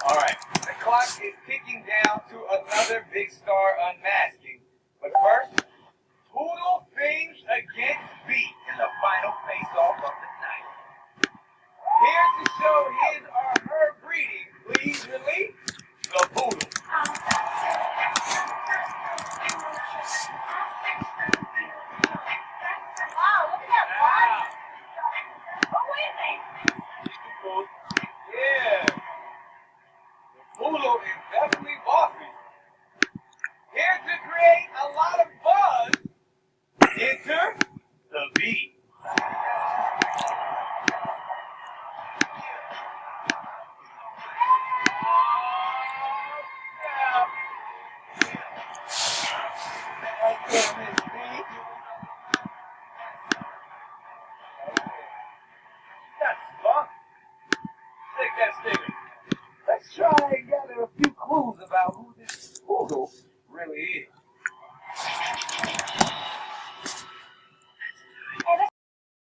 All right. The clock is ticking down to another big star unmasking. But first, Poodle Things against Beat in the final face-off of the night. Here to show his or her breeding, please release the Poodle. Wow, look at that body. What is it? Yeah. The Poodle is definitely bossy. Here to create a lot of buzz, enter the Beat. That's fun. Take that stinger. Let's try